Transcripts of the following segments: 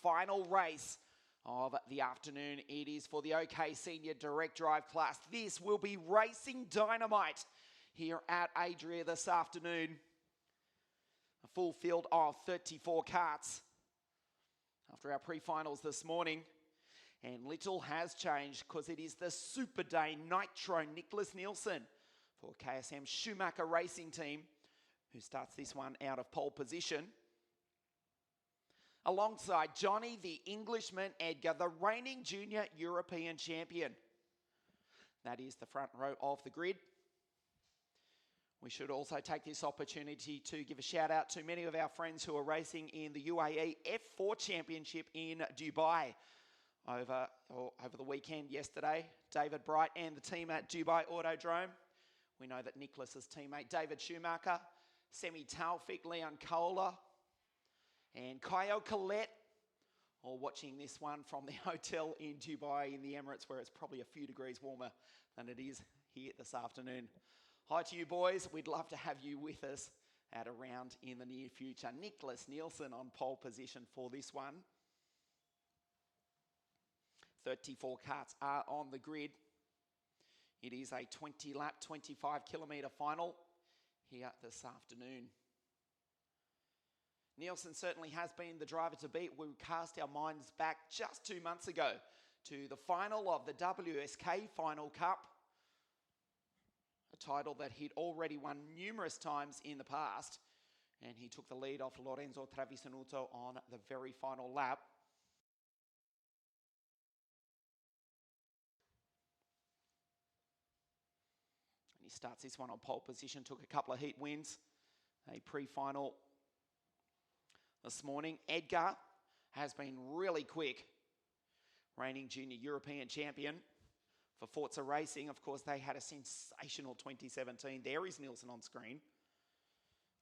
final race of the afternoon. It is for the OK Senior Direct Drive class. This will be racing dynamite here at Adria this afternoon. A full field of 34 karts after our pre-finals this morning. And little has changed because it is the Super Day Nitro Nicholas Nielsen for KSM Schumacher Racing Team, who starts this one out of pole position. Alongside Johnny, the Englishman, Edgar, the reigning junior European champion. That is the front row of the grid. We should also take this opportunity to give a shout out to many of our friends who are racing in the UAE F4 Championship in Dubai over the weekend yesterday. David Bright and the team at Dubai Autodrome. We know that Nicholas's teammate David Schumacher, Semi Taufik, Leon Kohler, and Kyle Collette all watching this one from the hotel in Dubai in the Emirates, where it's probably a few degrees warmer than it is here this afternoon. Hi to you boys. We'd love to have you with us at a round in the near future. Nicholas Nielsen on pole position for this one. 34 karts are on the grid. It is a 20-lap, 25-kilometre final here this afternoon. Nielsen certainly has been the driver to beat. We cast our minds back just 2 months ago to the final of the WSK Final Cup, a title that he'd already won numerous times in the past, and he took the lead off Lorenzo Travisanuto on the very final lap. And he starts this one on pole position, took a couple of heat wins, a pre-final this morning. Edgar has been really quick, reigning junior European champion for Forza Racing. Of course, they had a sensational 2017. There is Nielsen on screen.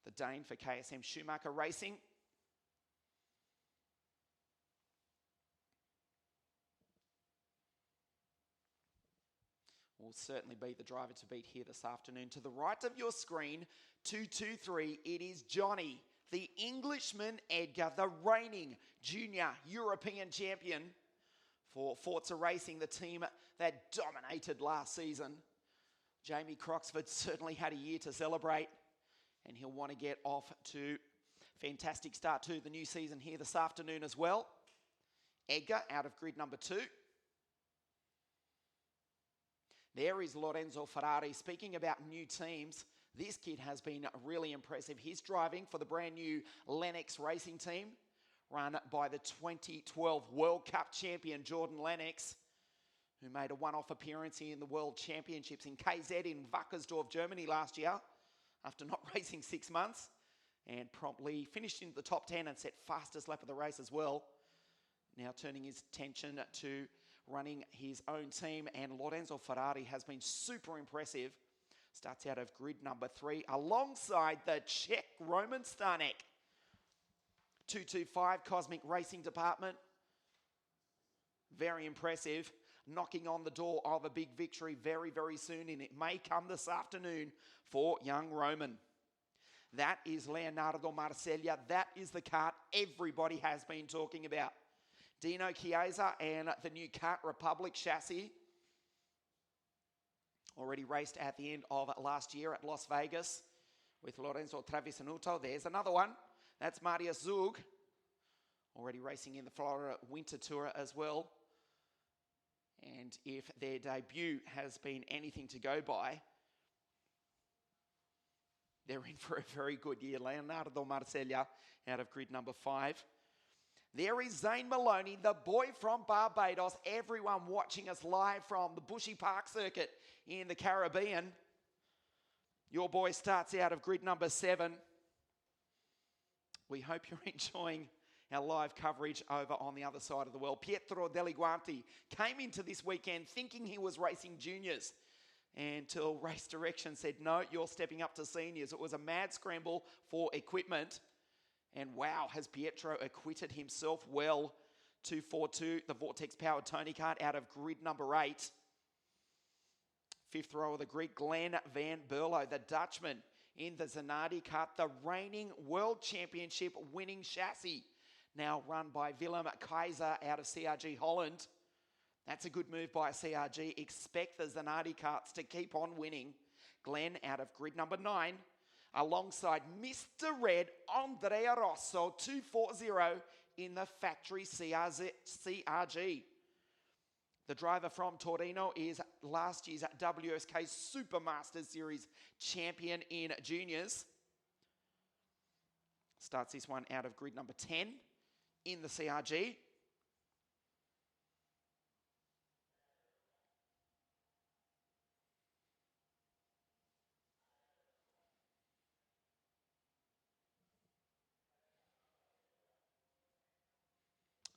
The Dane for KSM Schumacher Racing. Will certainly be the driver to beat here this afternoon. To the right of your screen, 223, it is Johnny, the Englishman, Edgar, the reigning junior European champion for Forza Racing, the team that dominated last season. Jamie Croxford certainly had a year to celebrate, and he'll want to get off to a fantastic start to the new season here this afternoon as well. Edgar out of grid number 2. There is Lorenzo Ferrari. Speaking about new teams, this kid has been really impressive. He's driving for the brand new Lennox racing team, run by the 2012 World Cup champion Jordan Lennox, who made a one-off appearance in the World Championships in KZ in Wackersdorf, Germany last year, after not racing 6 months, and promptly finished in the top 10 and set fastest lap of the race as well. Now turning his attention to running his own team, and Lorenzo Ferrari has been super impressive. Starts out of grid number 3 alongside the Czech Roman Stanek. 225 Cosmic Racing Department. Very impressive. Knocking on the door of a big victory very, very soon, and it may come this afternoon for young Roman. That is Leonardo Marseglia. That is the kart everybody has been talking about. Dino Chiesa and the new Kart Republic chassis. Already raced at the end of last year at Las Vegas with Lorenzo Travisanuto. There's another one. That's Marius Zug. Already racing in the Florida Winter Tour as well. And if their debut has been anything to go by, they're in for a very good year. Leonardo Marseglia out of grid number 5. There is Zane Maloney, the boy from Barbados. Everyone watching us live from the Bushy Park circuit in the Caribbean. Your boy starts out of grid number 7. We hope you're enjoying our live coverage over on the other side of the world. Pietro Deliguanti came into this weekend thinking he was racing juniors, until Race Direction said, no, you're stepping up to seniors. It was a mad scramble for equipment. And wow, has Pietro acquitted himself well. 242, the Vortex-powered Tony kart out of grid number 8. 5th row of the grid, Glenn Van Berlo, the Dutchman in the Zanardi kart, the reigning World Championship winning chassis. now run by Willem Keizer out of CRG Holland. That's a good move by CRG. Expect the Zanardi karts to keep on winning. Glenn out of grid number 9. Alongside Mr. Red, Andrea Rosso, 240 in the factory CRG. The driver from Torino is last year's WSK Supermaster Series champion in juniors. Starts this one out of grid number 10 in the CRG.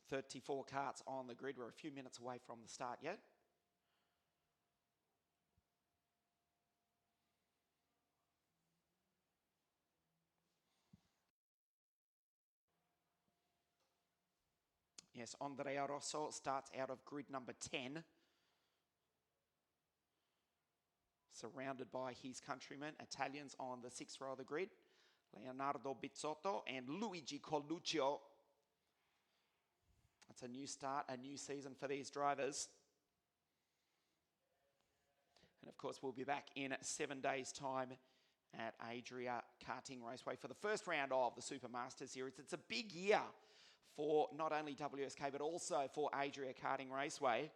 Thirty-four karts on the grid. We're a few minutes away from the start yet. Yes, Andrea Rosso starts out of grid number 10. Surrounded by his countrymen, Italians on the 6th row of the grid. Leonardo Bizzotto and Luigi Coluccio. It's a new start, a new season for these drivers. And of course, we'll be back in 7 days' time at Adria Karting Raceway for the first round of the Supermaster Series. It's a big year for not only WSK, but also for Adria Karting Raceway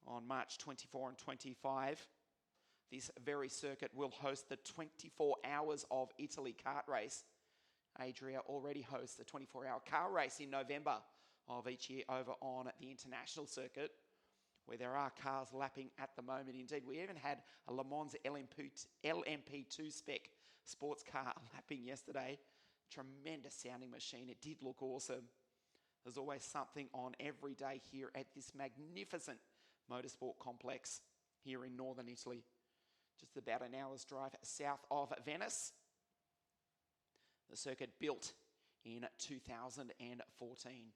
on March 24 and 25. This very circuit will host the 24 Hours of Italy Kart Race. Adria already hosts the 24-hour car race in November of each year over on the international circuit, where there are cars lapping at the moment. Indeed, we even had a Le Mans LMP2 spec sports car lapping yesterday. Tremendous sounding machine. It did look awesome. There's always something on every day here at this magnificent motorsport complex here in northern Italy. Just about an hour's drive south of Venice. The circuit built in 2014.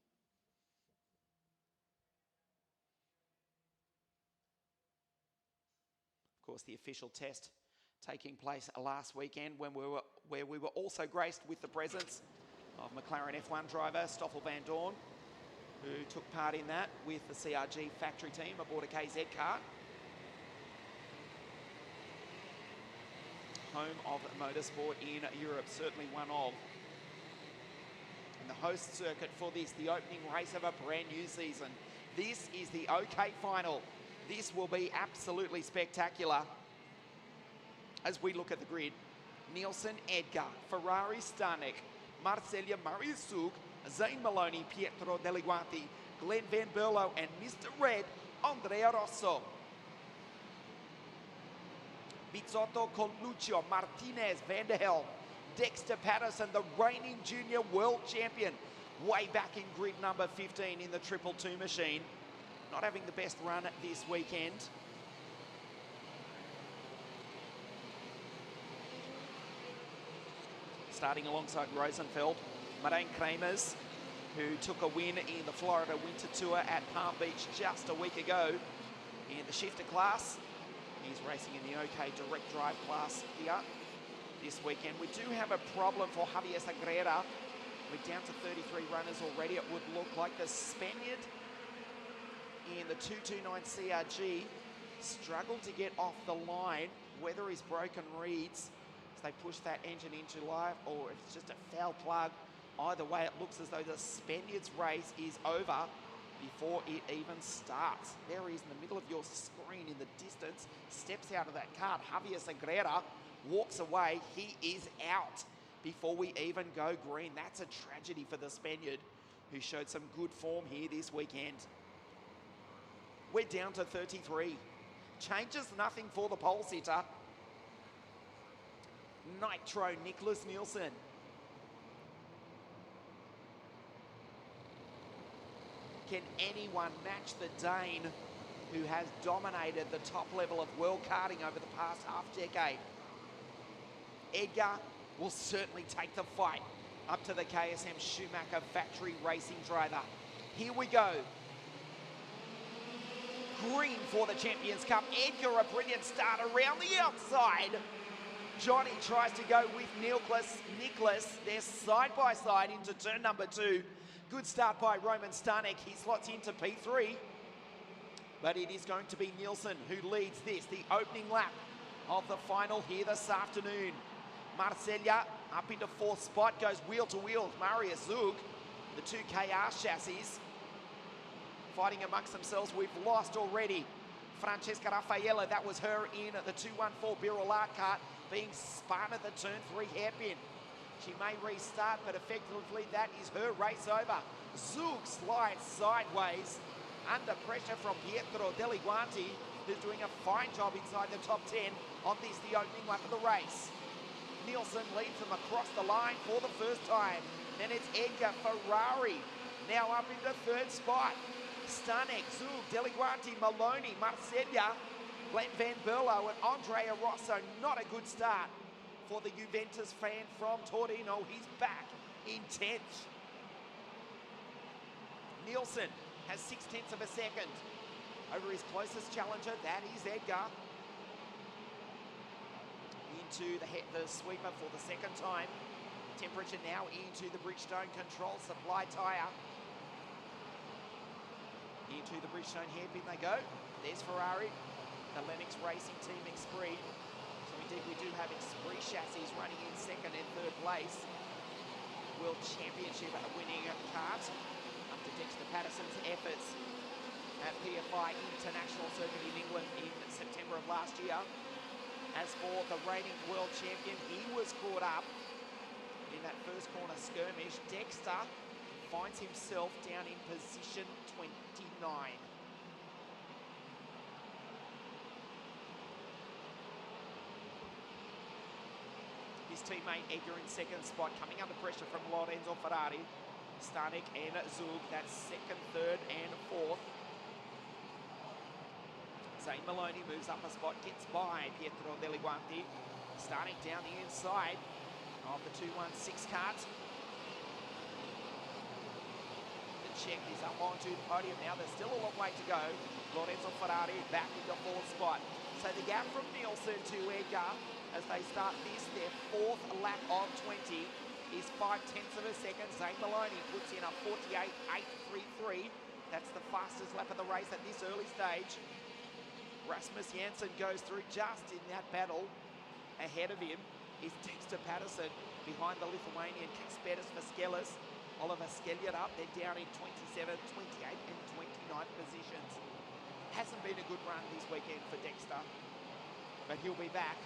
Of course, the official test taking place last weekend where we were also graced with the presence of McLaren F1 driver Stoffel van Dorn, who took part in that with the CRG factory team aboard a KZ kart. Home of motorsport in Europe, certainly one of. And the host circuit for this, the opening race of a brand new season. This is the OK final. This will be absolutely spectacular. As we look at the grid, Nielsen Edgar, Ferrari Stanek, Marcella Mariusug, Zane Maloney, Pietro Deliguanti, Glenn Van Berlo, and Mr. Red, Andrea Rosso. Bizzotto, Coluccio, Martinez, Van der Helm, Dexter Patterson, the reigning junior world champion, way back in grid number 15 in the 222 machine. Not having the best run this weekend. Starting alongside Rosenfeld, Marijn Kremers, who took a win in the Florida Winter Tour at Palm Beach just a week ago in the shifter class. He's racing in the OK direct drive class here this weekend. We do have a problem for Javier Sagrera. We're down to 33 runners already. It would look like the Spaniard in the 229 CRG struggled to get off the line, whether he's broken reeds as they push that engine into life or if it's just a foul plug. Either way, it looks as though the Spaniard's race is over before it even starts. There he is in the middle of your screen in the distance, steps out of that kart. Javier Sagrera walks away. He is out before we even go green. That's a tragedy for the Spaniard, who showed some good form here this weekend. We're down to 33. Changes nothing for the pole sitter. Nitro Nicholas Nielsen. Can anyone match the Dane who has dominated the top level of world karting over the past half-decade? Edgar will certainly take the fight up to the KSM Schumacher factory racing driver. Here we go. Green for the Champions Cup. Edgar, a brilliant start around the outside. Johnny tries to go with Nicholas. They're side by side into turn number 2. Good start by Roman Stanek. He slots into P3. But it is going to be Nielsen who leads this, the opening lap of the final here this afternoon. Marcella up into fourth spot, goes wheel to wheel. Marius Zug, the two KR chassis, fighting amongst themselves. We've lost already Francesca Raffaella. That was her in the 214 Birolard kart, being spun at the turn 3 hairpin. She may restart, but effectively that is her race over. Zug slides sideways under pressure from Pietro Deliguanti, who's doing a fine job inside the top 10 on this, the opening lap of the race. Nielsen leads them across the line for the first time. Then it's Edgar Ferrari, now up into third spot. Stanek, Zug, Deliguanti, Maloney, Marcella, Glenn Van Berlo and Andrea Rosso. Not a good start for the Juventus fan from Torino. He's back in 10th. Nielsen has 0.6 of a second over his closest challenger, that is Edgar. Into the sweeper for the second time. Temperature now into the Bridgestone Control Supply tyre. Into the Bridgestone hairpin they go. There's Ferrari, the Lennox Racing Team Esprit. So indeed we do have Esprit chassis running in second and third place. World Championship winning kart after Dexter Patterson's efforts at PFI International Circuit in England in September of last year. As for the reigning world champion, he was caught up in that first corner skirmish. Dexter finds himself down in position 29. His teammate Edgar in second spot, coming under pressure from Lorenzo Ferrari. Stanek and Zug, that's second, third and fourth. Zane Maloney moves up a spot, gets by Pietro Deliguanti. Starting down the inside of the 216 kart. The Czech is up onto the podium now. There's still a long way to go. Lorenzo Ferrari back into fourth spot. So the gap from Nielsen to Edgar as they start this, their fourth lap of 20, is 0.5 of a second. Zane Maloney puts in a 48.833. That's the fastest lap of the race at this early stage. Rasmus Janssen goes through just in that battle. Ahead of him is Dexter Patterson, behind the Lithuanian Kasperis Vaskelis. Oliver Skelliot up, they're down in 27, 28 and 29 positions. Hasn't been a good run this weekend for Dexter, but he'll be back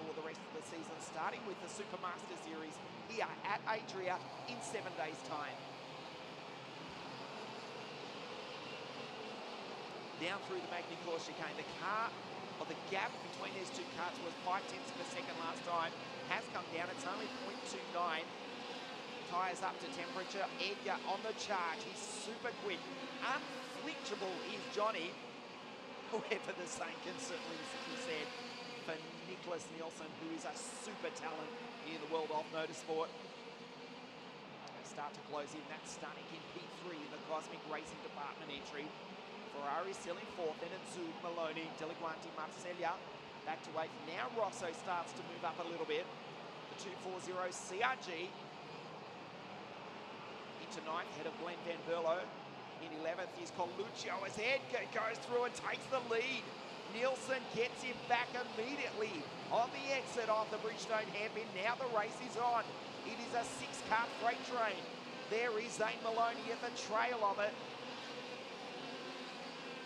for the rest of the season, starting with the Supermaster Series here at Adria in 7 days' time. Down through the Magny-Cours chicane. The gap between these two karts was 0.5 of a second last time. Has come down. It's only 0.29. Tyres up to temperature. Edgar on the charge. He's super quick. Unflinchable is Johnny. However, the same can certainly be said for Nicholas Nielsen, who is a super talent in the world of motorsport. They start to close in. That's Stanek in P3 in the Cosmic Racing Department entry. Ferrari still in fourth, then it's Zug, Maloney, Deliguanti, Marcella back to eighth. Now Rosso starts to move up a little bit. The 240 CRG into ninth, head of Glenn Van Berlo. In 11th is Coluccio as Edgar goes through and takes the lead. Nielsen gets him back immediately on the exit of the Bridgestone hairpin. Now the race is on. It is a 6-kart freight train. There is Zane Maloney at the trail of it.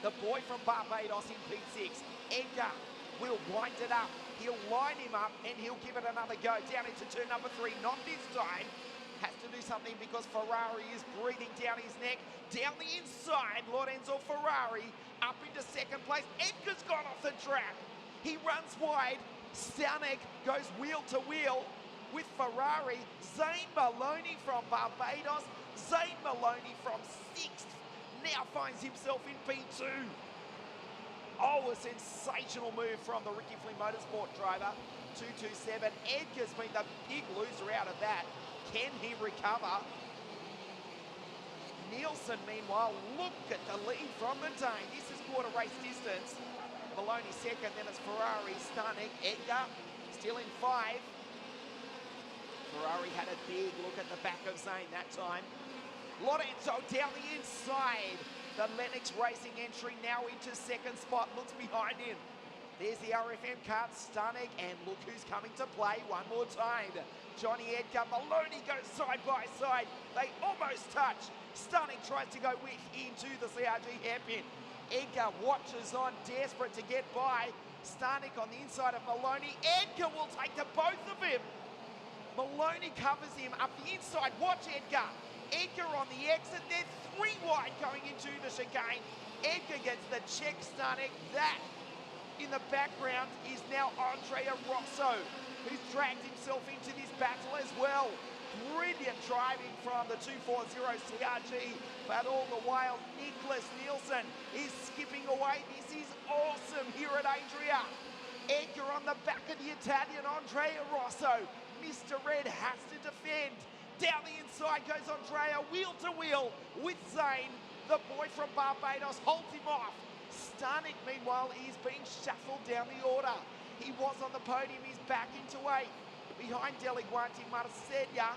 The boy from Barbados in P6. Edgar will wind it up. He'll line him up and he'll give it another go. Down into turn number 3. Not this time. Has to do something because Ferrari is breathing down his neck. Down the inside, Lorenzo Ferrari up into second place. Edgar's gone off the track. He runs wide. Stanek goes wheel to wheel with Ferrari. Zane Maloney from Barbados. Zane Maloney from 6th. Now finds himself in P2. Oh, a sensational move from the Ricky Flynn Motorsport driver. 227. Edgar's been the big loser out of that. Can he recover? Nielsen, meanwhile, look at the lead from the Dane. This is quarter race distance. Maloney second, then it's Ferrari, Stanek, Edgar still in 5. Ferrari had a big look at the back of Zane that time. Lorenzo down the inside. The Lennox Racing entry now into second spot, looks behind him. There's the RFM Kart Stanek, and look who's coming to play one more time. Johnny Edgar, Maloney goes side by side. They almost touch. Stanek tries to go with into the CRG hairpin. Edgar watches on, desperate to get by. Stanek on the inside of Maloney. Edgar will take the both of him. Maloney covers him up the inside. Watch Edgar. Edgar on the exit. They're three wide going into the chicane. Edgar gets the check. Stanek. That in the background is now Andrea Rosso, who's dragged himself into this battle as well. Brilliant driving from the 240 CRG, but all the while Nicholas Nielsen is skipping away. This is awesome here at Adria. Edgar on the back of the Italian Andrea Rosso. Mr. Red has to defend. Down the inside goes Andrea, wheel to wheel with Zane. The boy from Barbados holds him off. Stanek, meanwhile, is being shuffled down the order. He was on the podium, he's back into 8. Behind Deliguanti, Marseglia.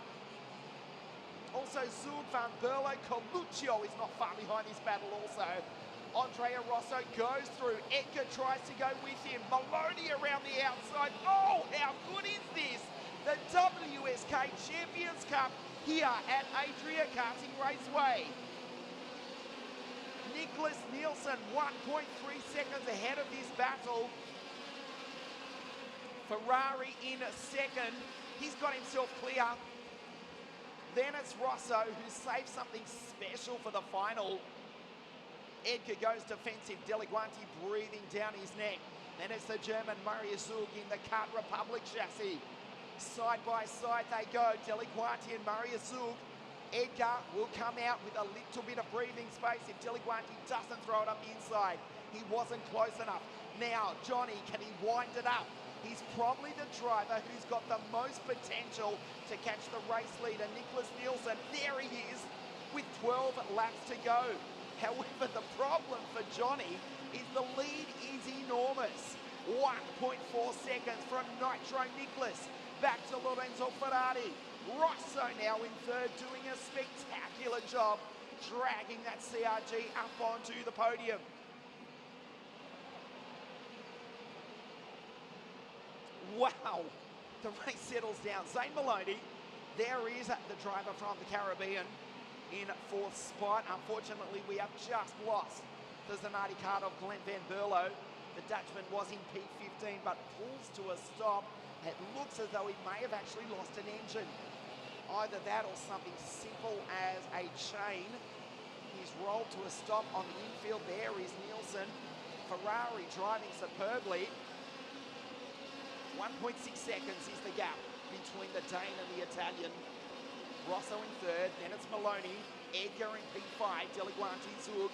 Also Zug, Van Berlo, Coluccio is not far behind this battle also. Andrea Rosso goes through. Edgar tries to go with him. Maloney around the outside. Oh, how good is this? The Wsk Champions Cup here at Adria Karting Raceway. Nicholas Nielsen, 1.3 seconds ahead of this battle. Ferrari in second. He's got himself clear. Then it's Rosso, who saved something special for the final. Edgar goes defensive. Deliguanti breathing down his neck. Then it's the German Marius Zug in the Kart Republic chassis. Side by side they go. Deliguanti and Marius Zug. Edgar will come out with a little bit of breathing space if Deliguanti doesn't throw it up the inside. He wasn't close enough. Now, Johnny, can he wind it up? He's probably the driver who's got the most potential to catch the race leader, Nicholas Nielsen. There he is with 12 laps to go. However, the problem for Johnny is the lead is enormous. 1.4 seconds from Nitro Nicholas. Back to Lorenzo Ferrari. Rosso now in third, doing a spectacular job, dragging that CRG up onto the podium. Wow, the race settles down. Zane Maloney, there is the driver from the Caribbean in fourth spot. Unfortunately, we have just lost the Zanardi card of Glenn Van Berlo. The Dutchman was in P15, but pulls to a stop. It looks as though he may have actually lost an engine. Either that or something simple as a chain. He's rolled to a stop on the infield. There is Nielsen. Ferrari driving superbly. 1.6 seconds is the gap between the Dane and the Italian. Rosso in third, then it's Maloney. Edgar in P5, Deliguanti, Zug,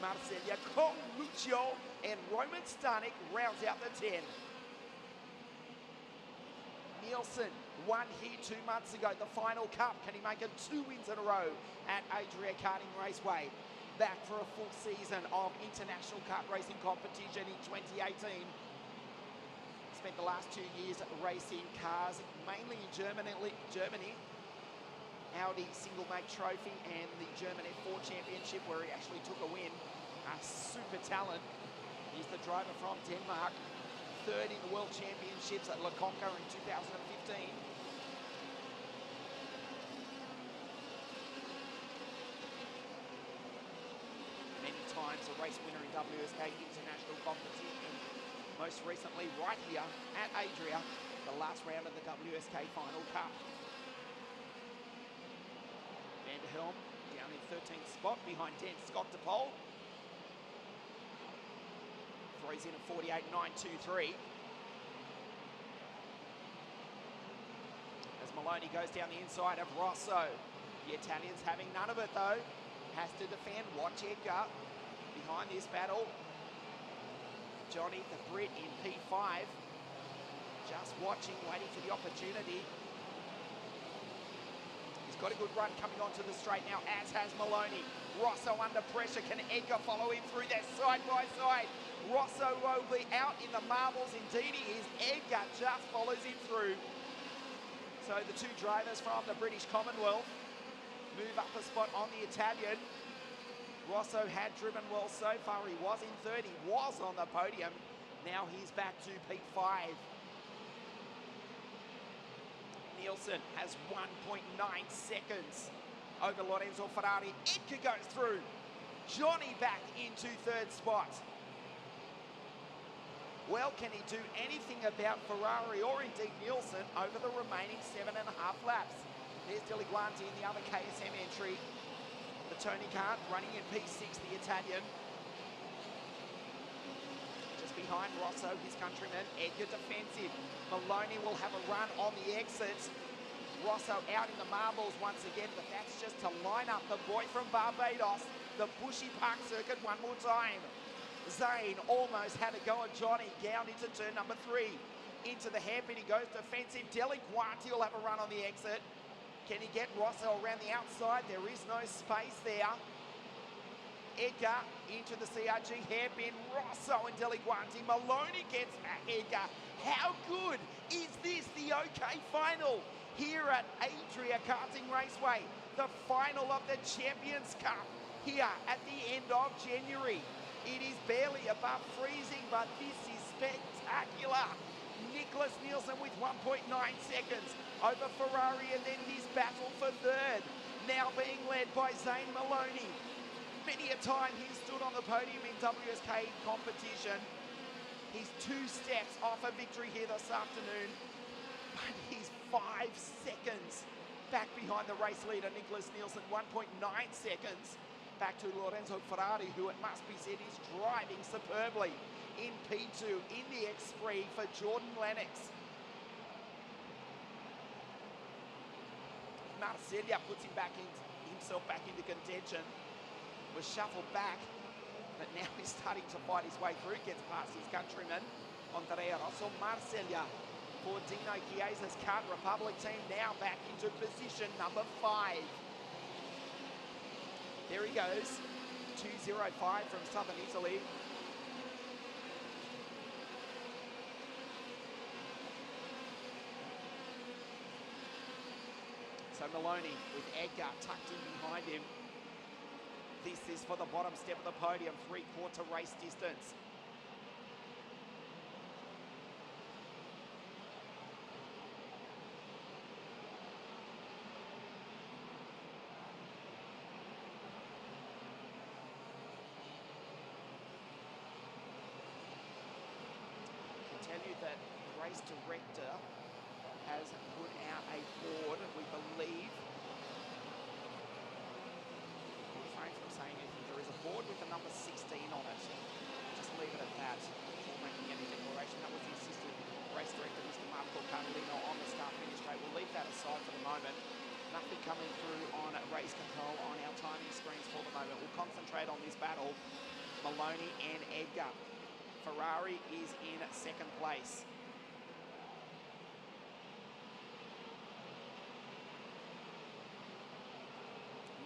Marseglia, Coluccio, and Roman Stanek rounds out the 10. Nielsen won here 2 months ago, the final cup. Can he make it 2 wins in a row at Adria Karting Raceway? Back for a full season of international kart racing competition in 2018. Spent the last 2 years racing cars, mainly in Germany. Audi single make trophy and the German F4 championship where he actually took a win. A super talent. He's the driver from Denmark. Third in the World Championships at Le Conca in 2015. Many times a race winner in WSK international competition. Most recently right here at Adria, the last round of the WSK Final Cup. Van der Helm down in 13th spot behind Dan Scott de Pole. Throws in a 48.923. As Maloney goes down the inside of Rosso. The Italians having none of it though. Has to defend. Watch Edgar behind this battle. Johnny, the Brit in P5. Just watching, waiting for the opportunity. He's got a good run coming onto the straight now, as has Maloney. Rosso under pressure. Can Edgar follow him through there side by side? Rosso will be out in the marbles. Indeed he is. Edgar just follows him through. So the two drivers from the British Commonwealth move up a spot on the Italian. Rosso had driven well so far. He was in third. He was on the podium. Now he's back to P5. Nielsen has 1.9 seconds over Lorenzo Ferrari. Edgar goes through. Johnny back into third spot. Well, can he do anything about Ferrari or indeed Nielsen over the remaining 7.5 laps? There's Deliguanti in the other KSM entry. The Tony Kart running in P6, the Italian. Just behind Rosso, his countryman. Edgar defensive. Maloney will have a run on the exits. Rosso out in the marbles once again, but that's just to line up the boy from Barbados, the Bushy Park circuit one more time. Zane almost had a go at Johnny, down into turn number 3. Into the hairpin, he goes defensive. Deliguanti will have a run on the exit. Can he get Rosso around the outside? There is no space there. Edgar into the CRG hairpin. Rosso and Deliguanti. Maloney gets back Edgar. How good is this? The OK final here at Adria Karting Raceway. The final of the Champions Cup here at the end of January. It is barely above freezing, but this is spectacular. Nicholas Nielsen with 1.9 seconds over Ferrari, and then his battle for third, now being led by Zane Maloney. Many a time he stood on the podium in WSK competition. He's 2 steps off a victory here this afternoon, but he's 5 seconds back behind the race leader, Nicholas Nielsen, 1.9 seconds. Back to Lorenzo Ferrari, who it must be said is driving superbly in P2 in the X3 for Jordan Lennox. Marceglia puts himself back into contention. Was shuffled back, but now he's starting to fight his way through. Gets past his countryman, Andrea Rosso. Marceglia for Dino Chiesa's Kart Republic team, now back into position number 5. There he goes, 2:05 from southern Italy. So Maloney with Edgar tucked in behind him. This is for the bottom step of the podium, 3/4 race distance. Tell you that the race director has put out a board, we believe. Refrain from saying anything. There is a board with the number 16 on it. Just leave it at that before making any declaration. That was the assistant race director, Mr. Marco Cardellino, on the start-finish straight. We'll leave that aside for the moment. Nothing coming through on race control on our timing screens for the moment. We'll concentrate on this battle. Maloney and Edgar. Ferrari is in second place.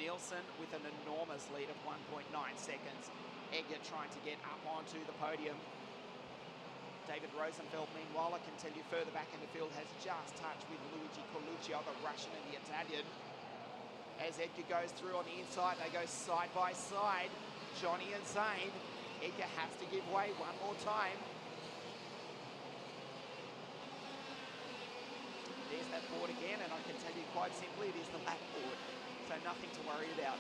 Nielsen with an enormous lead of 1.9 seconds. Edgar trying to get up onto the podium. David Rosenfeld, meanwhile, I can tell you further back in the field, has just touched with Luigi Coluccio, the Russian and the Italian. As Edgar goes through on the inside, they go side by side. Johnny and Zane. Edgar has to give way one more time. There's that board again, and I can tell you quite simply, it is the lap board. So nothing to worry about.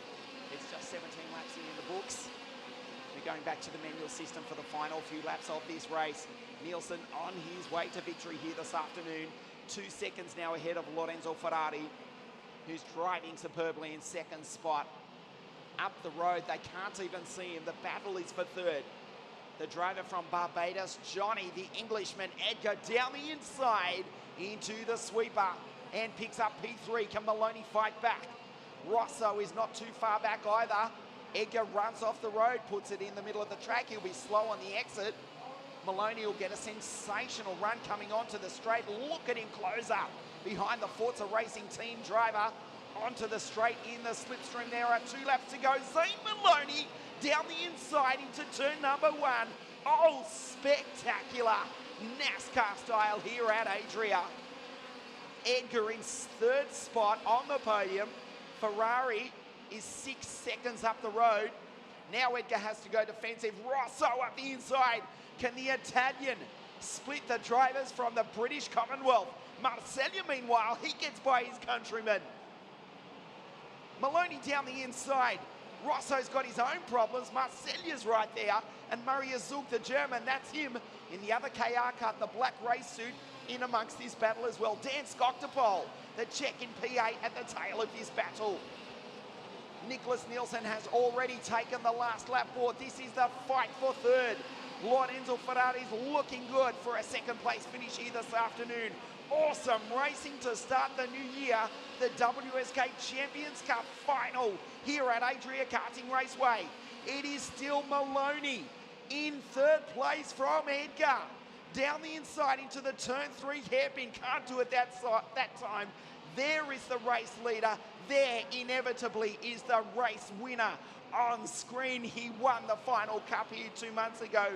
It's just 17 laps in the books. We're going back to the manual system for the final few laps of this race. Nielsen on his way to victory here this afternoon. 2 seconds now ahead of Lorenzo Ferrari, who's driving superbly in second spot. Up the road, they can't even see him. The battle is for third. The driver from Barbados, Johnny, the Englishman, Edgar, down the inside into the sweeper and picks up P3. Can Maloney fight back? Rosso is not too far back either. Edgar runs off the road, puts it in the middle of the track. He'll be slow on the exit. Maloney will get a sensational run coming onto the straight. Look at him close up behind the Forza Racing team driver. Onto the straight in the slipstream. There are 2 laps to go. Zane Maloney down the inside into turn number 1. Oh, spectacular NASCAR style here at Adria. Edgar in third spot on the podium. Ferrari is 6 seconds up the road. Now Edgar has to go defensive. Rosso up the inside. Can the Italian split the drivers from the British Commonwealth? Marcella, meanwhile, he gets by his countryman. Maloney down the inside. Rosso's got his own problems. Marcella's right there. And Maria Zug, the German, that's him in the other KR cut, the black race suit, in amongst this battle as well. Dan Skoktopol, the Czech in P8 at the tail of this battle. Nicholas Nielsen has already taken the last lap board. This is the fight for third. Lorenzo Ferrari's looking good for a second place finish here this afternoon. Awesome racing to start the new year. The Wsk Champions Cup final here at Adria Karting Raceway. It is still Maloney in third place from Edgar. Down the inside into the turn 3 hairpin. Can't do it that time. There is the race leader. There inevitably is the race winner. On screen, he won the final cup here 2 months ago.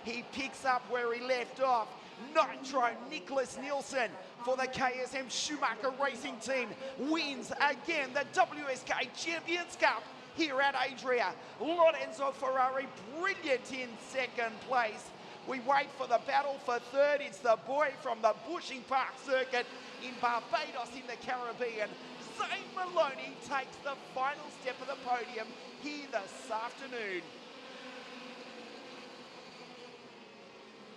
He picks up where he left off. Nitro Nicholas Nielsen for the KSM Schumacher Racing Team wins again the Wsk Champions Cup here at Adria. Lorenzo Ferrari brilliant in second place. We wait for the battle for third. It's the boy from the Bushing Park circuit in Barbados in the Caribbean. Zane Maloney takes the final step of the podium here this afternoon.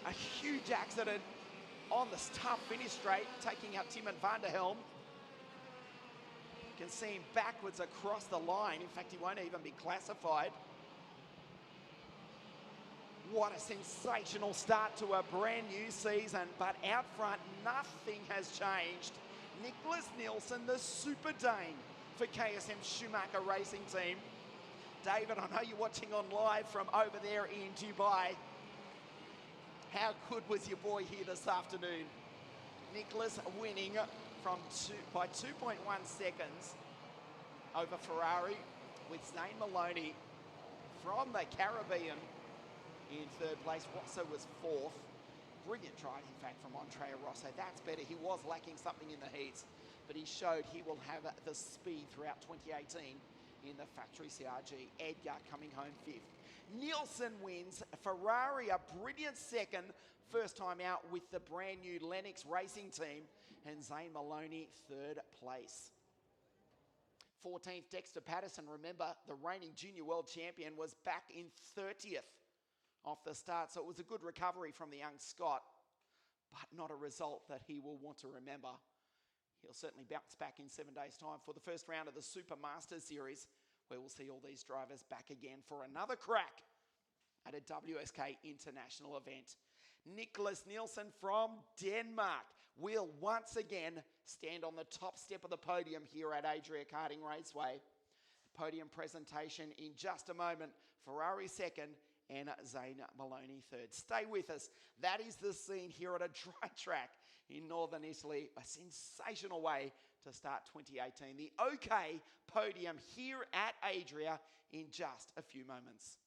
A huge accident on the tough finish straight, taking out Timon van der Helm. You can see him backwards across the line. In fact, he won't even be classified. What a sensational start to a brand new season, but out front, nothing has changed. Nicholas Nielsen, the Super Dane for KSM Schumacher Racing Team. David, I know you're watching on live from over there in Dubai. How good was your boy here this afternoon? Nicholas winning by 2.1 seconds over Ferrari, with Zane Maloney from the Caribbean in third place. Rosso was fourth. Brilliant drive, in fact, from Andrea Rosso. That's better. He was lacking something in the heats, but he showed he will have the speed throughout 2018 in the factory CRG. Edgar coming home fifth. Nielsen wins. Ferrari a brilliant second, first time out with the brand new Lennox Racing Team, and Zane Maloney third place. 14th, Dexter Patterson. Remember, the reigning junior world champion was back in 30th off the start, so it was a good recovery from the young Scot, but not a result that he will want to remember. He'll certainly bounce back in 7 days' time for the first round of the Super Masters Series, where we'll see all these drivers back again for another crack at a WSK international event. Nicholas Nielsen from Denmark will once again stand on the top step of the podium here at Adria Karting Raceway. The podium presentation in just a moment. Ferrari second and Zane Maloney third. Stay with us. That is the scene here at a dry track in northern Italy. A sensational way to start 2018. The OK podium here at Adria in just a few moments.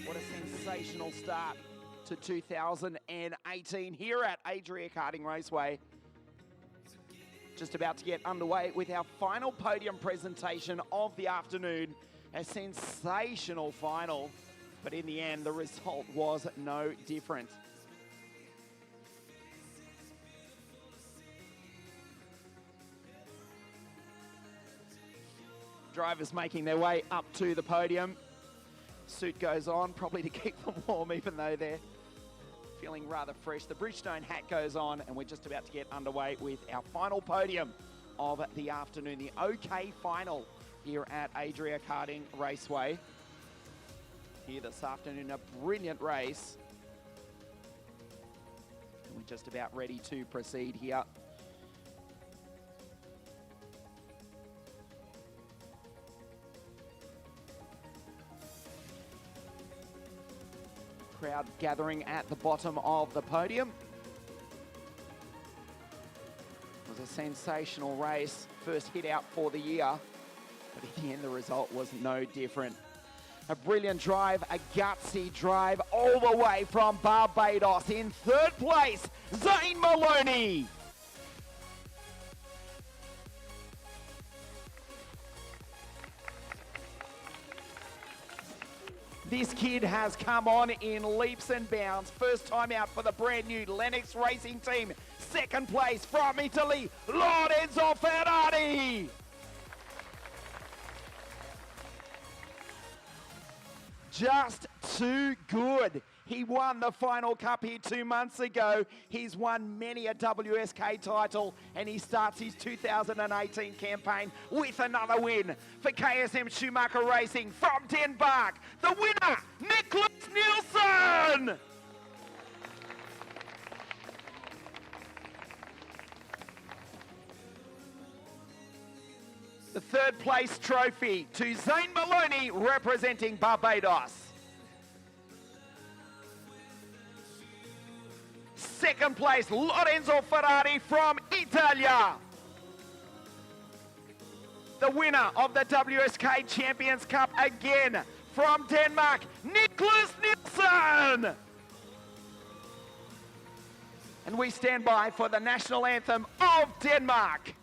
What a sensational start to 2018 here at Adria Karting Raceway. Just about to get underway with our final podium presentation of the afternoon. A sensational final, but in the end, the result was no different. Drivers making their way up to the podium. Suit goes on, probably to keep them warm, even though they're feeling rather fresh. The Bridgestone hat goes on, and we're just about to get underway with our final podium of the afternoon, the OK final here at Adria Karting Raceway. Here this afternoon, a brilliant race. And we're just about ready to proceed here. Crowd gathering at the bottom of the podium. It was a sensational race, first hit out for the year, but in the end the result was no different. A brilliant drive, a gutsy drive all the way from Barbados. In third place, Zane Maloney. This kid has come on in leaps and bounds. First time out for the brand new Lennox racing team. Second place from Italy, Lorenzo Ferrari. Just too good. He won the final cup here 2 months ago. He's won many a WSK title, and he starts his 2018 campaign with another win for KSM Schumacher Racing from Denmark. The winner, Nicholas Nielsen! The third place trophy to Zane Maloney representing Barbados. Second place, Lorenzo Ferrari from Italia. The winner of the WSK Champions Cup again from Denmark, Nicholas Nielsen. And we stand by for the national anthem of Denmark.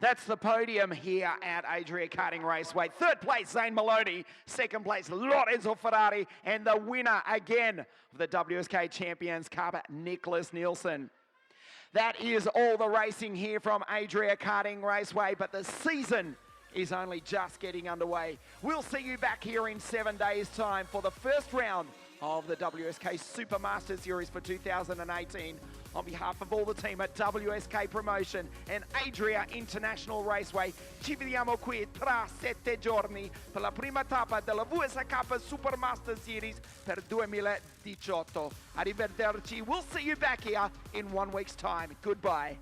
That's the podium here at Adria Karting Raceway. Third place, Zane Maloney. Second place, Lorenzo Ferrari. And the winner again of the WSK Champions Cup, Nicholas Nielsen. That is all the racing here from Adria Karting Raceway, but the season is only just getting underway. We'll see you back here in 7 days' time for the first round of the WSK Supermaster Series for 2018. On behalf of all the team at WSK Promotion and Adria International Raceway, ci vediamo qui tra 7 giorni per la prima tappa della Wsk Supermaster Series per 2018. Arrivederci. We'll see you back here in 1 week's time. Goodbye.